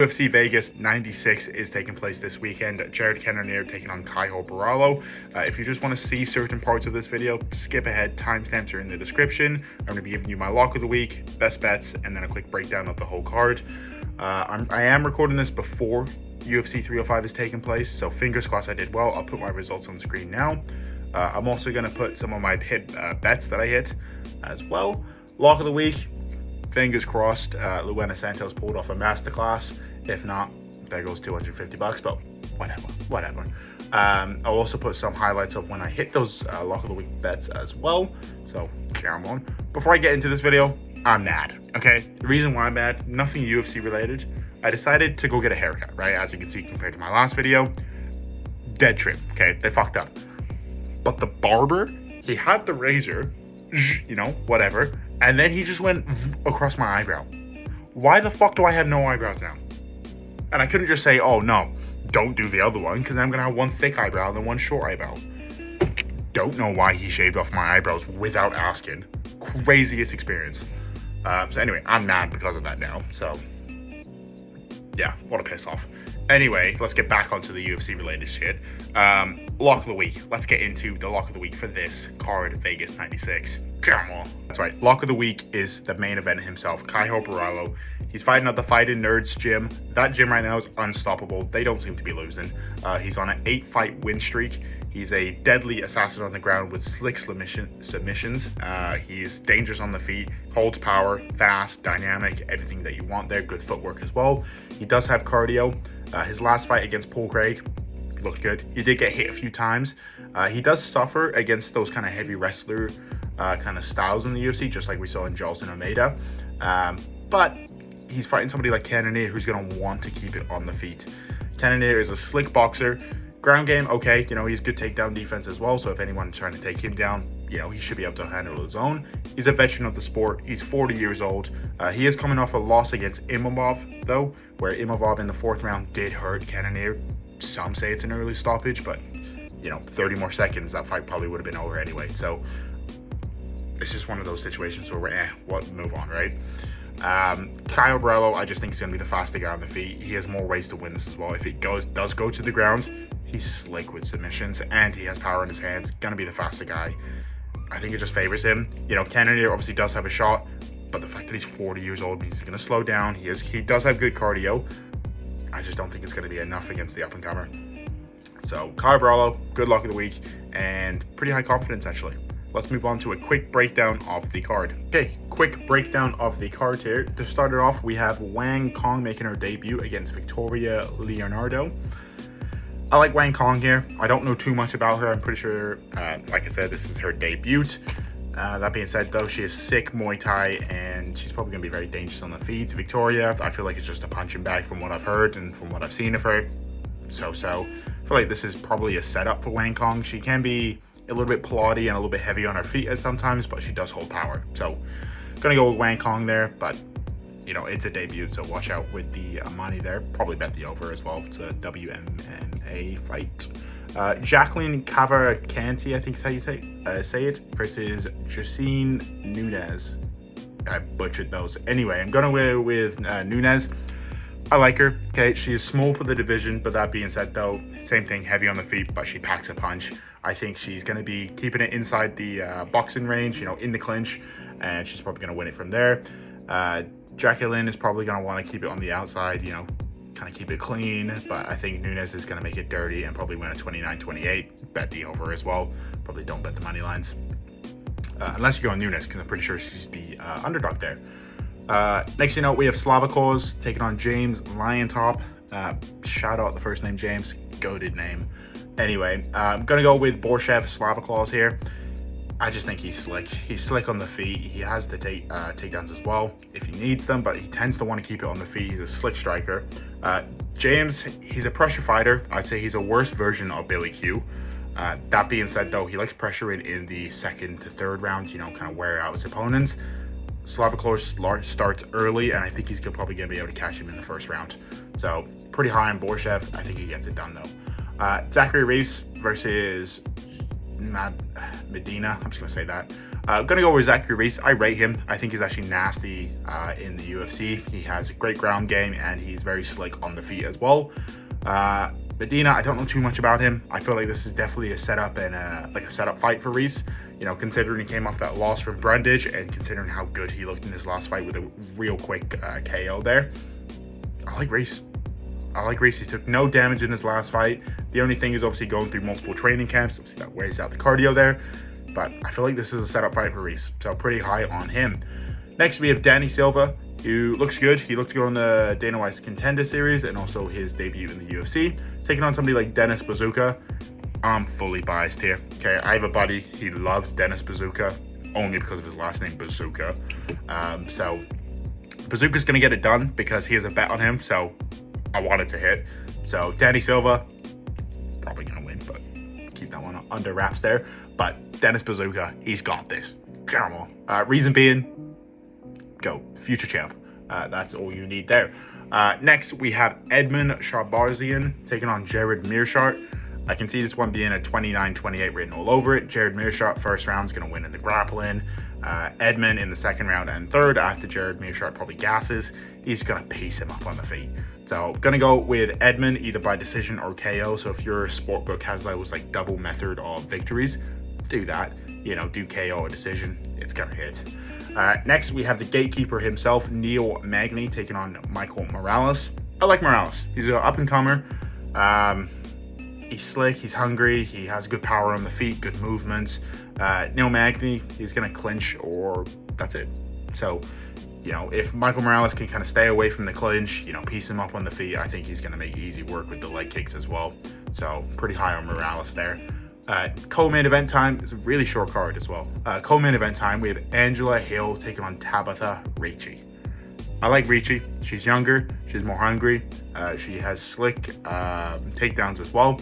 UFC Vegas 96 is taking place this weekend. Cannonier taking on Caio Borralho. If you just want to see certain parts of this video, skip ahead. Timestamps are in the description. I'm going to be giving you my lock of the week, best bets, and then a quick breakdown of the whole card. I am recording this before UFC 305 is taking place, so fingers crossed I did well. I'll put my results on the screen now. I'm also going to put some of my bets that I hit as well. Lock of the week, fingers crossed, Luana Santos pulled off a masterclass. If not, there goes $250, but whatever. I'll also put some highlights of when I hit those lock of the week bets as well. So come on. Before I get into this video, I'm mad. Okay, the reason why I'm mad, nothing UFC related. I decided to go get a haircut, right? As you can see, compared to my last video, dead trim. Okay, they fucked up. But the barber, he had the razor, you know, whatever, and then he just went across my eyebrow. Why the fuck do I have no eyebrows now? And I couldn't just say, oh no, don't do the other one, because then I'm gonna have one thick eyebrow and then one short eyebrow. Don't know why he shaved off my eyebrows without asking. Craziest experience. So anyway, I'm mad because of that now. So yeah, what a piss off. Anyway, let's get back onto the UFC related shit. Lock of the week. Let's get into the lock of the week for this card, Vegas 96. Come on. That's right. Lock of the week is the main event himself, Caio Borralho. He's fighting at the Fighting Nerds gym. That gym right now is unstoppable. They don't seem to be losing. He's on an 8-fight win streak. He's a deadly assassin on the ground with slick submissions. He's dangerous on the feet, holds power, fast, dynamic, everything that you want there. Good footwork as well. He does have cardio. His last fight against Paul Craig looked good. He did get hit a few times. He does suffer against those kind of heavy wrestler kind of styles in the UFC, just like we saw in Jaws and Almeida. But he's fighting somebody like Cannonier, who's going to want to keep it on the feet. Cannonier is a slick boxer. Ground game, okay, you know, he's good takedown defense as well, so if anyone's trying to take him down, you know, he should be able to handle his own. He's a veteran of the sport. He's 40 years old. He is coming off a loss against Imavov, though, where Imavov in the 4th round did hurt Cannonier. Some say it's an early stoppage, but, you know, 30 more seconds, that fight probably would have been over anyway. So it's just one of those situations where we're, move on, right? Caio Borralho, I just think he's going to be the faster guy on the feet. He has more ways to win this as well. If it does go to the ground, he's slick with submissions, and he has power in his hands. Going to be the faster guy. I think it just favors him. You know, Cannonier obviously does have a shot, but the fact that he's 40 years old means he's going to slow down. He does have good cardio. I just don't think it's going to be enough against the up-and-comer. So, Caio Borralho, good luck of the week, and pretty high confidence, actually. Let's move on to a quick breakdown of the card. Okay, quick breakdown of the card here. To start it off, we have Wang Kong making her debut against Victoria Leonardo. I like Wang Kong here. I don't know too much about her. I'm pretty sure, like I said, this is her debut. That being said, though, she is sick Muay Thai, and she's probably going to be very dangerous on the feet. Victoria, I feel like it's just a punching bag from what I've heard and from what I've seen of her. So. I feel like this is probably a setup for Wang Kong. She can be a little bit ploddy and a little bit heavy on her feet at sometimes, but she does hold power. So, going to go with Wang Kong there, but you know, it's a debut, so watch out with the money there. Probably bet the over as well. It's a WMMA fight. Jacqueline Cavalcanti, I think is how you say it, versus Justine Nunez. I butchered those. Anyway, I'm going to go with Nunez. I like her. Okay, she is small for the division, but that being said, though, same thing, heavy on the feet, but she packs a punch. I think she's going to be keeping it inside the boxing range, you know, in the clinch, and she's probably going to win it from there. Jacqueline is probably going to want to keep it on the outside, you know, kind of keep it clean, but I think Nunez is going to make it dirty and probably win a 29-28. Bet the over as well. Probably don't bet the money lines. Unless you go on Nunez, because I'm pretty sure she's the underdog there. Next you know, we have Slavakos taking on James Lyontop. Shout out the first name James, goated name. Anyway, I'm going to go with Borralho Slavakos here. I just think he's slick. He's slick on the feet. He has the takedowns as well if he needs them, but he tends to want to keep it on the feet. He's a slick striker. James, he's a pressure fighter. I'd say he's a worse version of Billy Q. That being said, though, he likes pressure in the 2nd to 3rd round, you know, kind of wear out his opponents. Slavakos starts early, and I think he's probably going to be able to catch him in the 1st round. So, pretty high on Borralho. I think he gets it done, though. Zachary Reese versus Medina. I'm just gonna say that. I'm gonna go with Zachary Reese. I rate him. I think he's actually nasty in the UFC. He has a great ground game and he's very slick on the feet as well. Medina, I don't know too much about him. I feel like this is definitely a setup and a setup fight for Reese. You know, considering he came off that loss from Brundage and considering how good he looked in his last fight with a real quick KO there. I like Reese. He took no damage in his last fight. The only thing is obviously going through multiple training camps. Obviously that wears out the cardio there. But I feel like this is a setup fight for Reese. So pretty high on him. Next we have Danny Silva, who looks good. He looked good on the Dana White's Contender Series and also his debut in the UFC. Taking on somebody like Dennis Bazooka. I'm fully biased here. Okay, I have a buddy. He loves Dennis Bazooka only because of his last name, Bazooka. So Bazooka's going to get it done because he has a bet on him. So I want it to hit. So Danny Silva, probably going to win, but keep that one under wraps there. But Dennis Bazooka, he's got this. Come on. Reason being, go. Future champ. That's all you need there. Next, we have Edmund Sharbarzian taking on Jared Mearshart. I can see this one being a 29-28 written all over it. Jared Mearshart, first round, is going to win in the grappling. Edmund in the second round and third, after Jared Mearshart probably gasses, he's going to piece him up on the feet. So, going to go with Edmund, either by decision or KO. So, if your sportbook has those like double method of victories, do that. You know, do KO or decision. It's going to hit. Next, we have the gatekeeper himself, Neil Magny, taking on Michael Morales. I like Morales. He's an up-and-comer. He's slick, he's hungry, he has good power on the feet, good movements. Neil Magny, he's going to clinch or that's it. So, you know, if Michael Morales can kind of stay away from the clinch, you know, piece him up on the feet, I think he's going to make easy work with the leg kicks as well. So, pretty high on Morales there. Co-main event time is a really short card as well. Co-main event time, we have Angela Hill taking on Tabitha Ricci. I like Ricci. She's younger, she's more hungry, she has slick takedowns as well.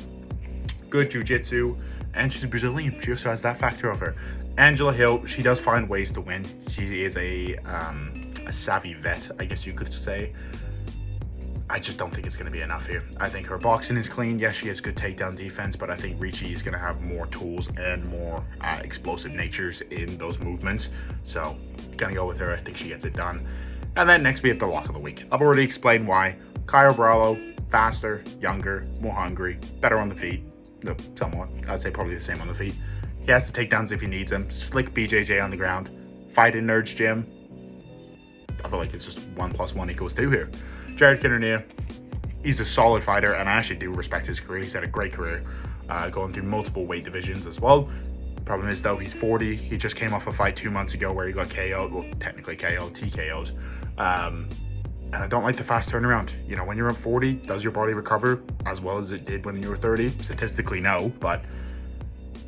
Good jiu-jitsu, and she's Brazilian. She also has that factor of her. Angela Hill, she does find ways to win. She is a savvy vet, I guess you could say. I just don't think it's going to be enough here. I think her boxing is clean. Yes, she has good takedown defense, but I think Ricci is going to have more tools and more explosive natures in those movements. So, going to go with her. I think she gets it done. And then next we have the lock of the week. I've already explained why. Caio Borralho, faster, younger, more hungry, better on the feet. No, somewhat. I'd say probably the same on the feet. He has the takedowns if he needs them. Slick BJJ on the ground. Fight in Nerd's Gym. I feel like it's just 1 + 1 = 2 here. Jared Cannonier, he's a solid fighter, and I actually do respect his career. He's had a great career, going through multiple weight divisions as well. Problem is, though, he's 40. He just came off a fight 2 months ago where he got KO'd. Well, technically KO'd, TKO'd. And I don't like the fast turnaround. You know, when you're at 40, does your body recover as well as it did when you were 30? Statistically, no. But,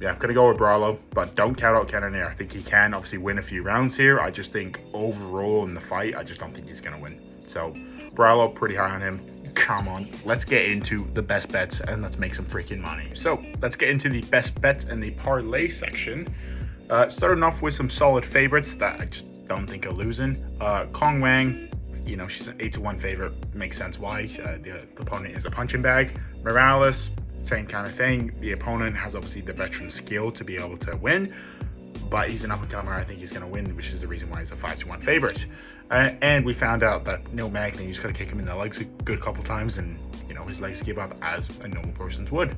yeah, I'm going to go with Borralho. But don't count out Cannonier. I think he can obviously win a few rounds here. I just think overall in the fight, I just don't think he's going to win. So, Borralho, pretty high on him. Come on, let's get into the best bets and let's make some freaking money. So, let's get into the best bets and the parlay section. Starting off with some solid favorites that I just don't think are losing. Kong Wang, you know, she's an 8-1 favorite. Makes sense why. The opponent is a punching bag. Morales, same kind of thing. The opponent has obviously the veteran skill to be able to win, but he's an up-and-comer. I think he's going to win, which is the reason why he's a 5-1 favorite. And we found out that Neil Magny, you just got to kick him in the legs a good couple times, and you know his legs give up as a normal person's would.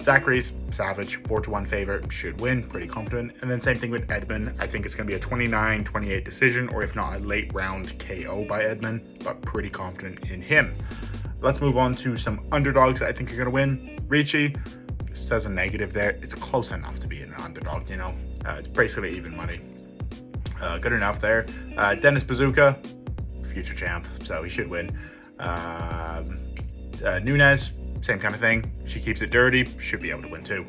Zachary's savage, 4-1 favorite, should win, pretty confident. And then same thing with Edmund. I think it's going to be a 29-28 decision, or if not, a late round KO by Edmund, but pretty confident in him. Let's move on to some underdogs that I think are going to win. Ricci says a negative there. It's close enough to be an underdog, you know. It's basically even money. Good enough there. Dennis Bazooka, future champ, so he should win. Nunes, same kind of thing. She keeps it dirty, should be able to win too.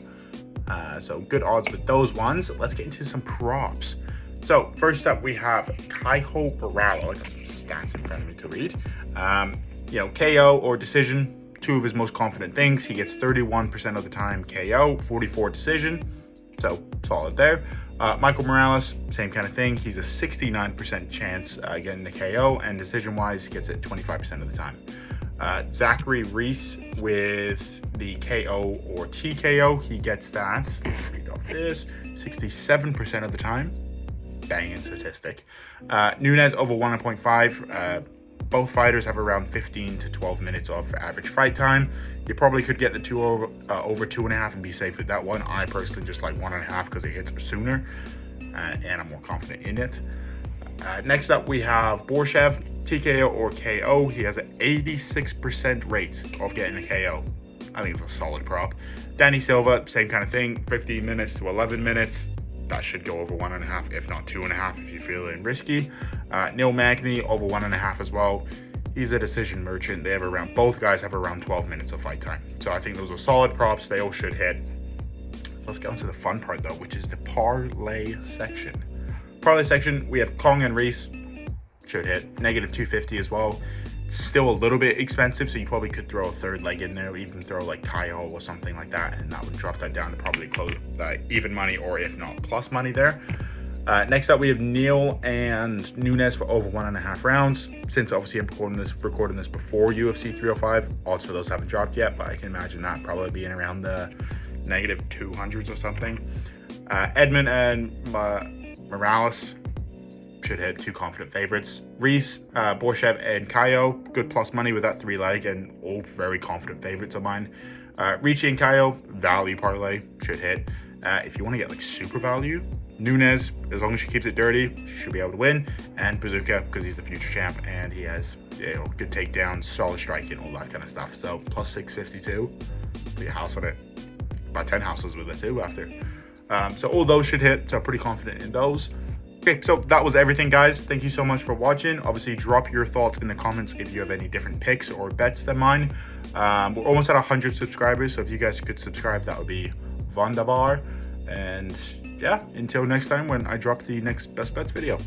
So good odds with those ones. Let's get into some props. So first up, we have Caio Borralho. I got some stats in front of me to read. You know, KO or decision, two of his most confident things. He gets 31% of the time KO, 44 decision. So solid there. Michael Morales, same kind of thing. He's a 69% chance getting the KO, and decision-wise, he gets it 25% of the time. Zachary Reese with the KO or TKO, he gets that. Let's read off this, 67% of the time. Banging statistic. Nunes over 1.5. Both fighters have around 15 to 12 minutes of average fight time. You probably could get the two over 2.5 and be safe with that one. I personally just like 1.5 because it hits sooner, and I'm more confident in it. Next up, we have Borralho, TKO or KO. He has an 86% rate of getting a KO. I think it's a solid prop. Danny Silva, same kind of thing, 15 minutes to 11 minutes. That should go over 1.5, if not 2.5, if you're feeling risky. Neil Magny over 1.5 as well. He's a decision merchant. They have around, both guys have around 12 minutes of fight time. So I think those are solid props. They all should hit. Let's get on to the fun part though, which is the parlay section. Parlay section, we have Kong and Reese. Should hit. Negative 250 as well. Still a little bit expensive, so you probably could throw a third leg in there, or even throw like Caio or something like that, and that would drop that down to probably close even money, or if not plus money there. Next up, we have Neil and Nunes for over 1.5 rounds. Since obviously I'm recording this before UFC 305, odds for those haven't dropped yet, but I can imagine that probably being around the negative 200s or something. Edmund and Morales should hit, two confident favorites. Reese, Borralho, and Caio, good plus money with that 3-leg, and all very confident favorites of mine. Ricci and Caio, value parlay, should hit. If you want to get like super value, Nunes, as long as she keeps it dirty, she should be able to win. And Bazooka, because he's the future champ and he has, you know, good takedowns, solid striking, all that kind of stuff. So plus 652, put your house on it. About 10 houses with it too after. So all those should hit, so pretty confident in those. Okay, so that was everything, guys. Thank you so much for watching. Obviously, drop your thoughts in the comments if you have any different picks or bets than mine. We're almost at 100 subscribers, so if you guys could subscribe, that would be wunderbar. And yeah, until next time when I drop the next best bets video.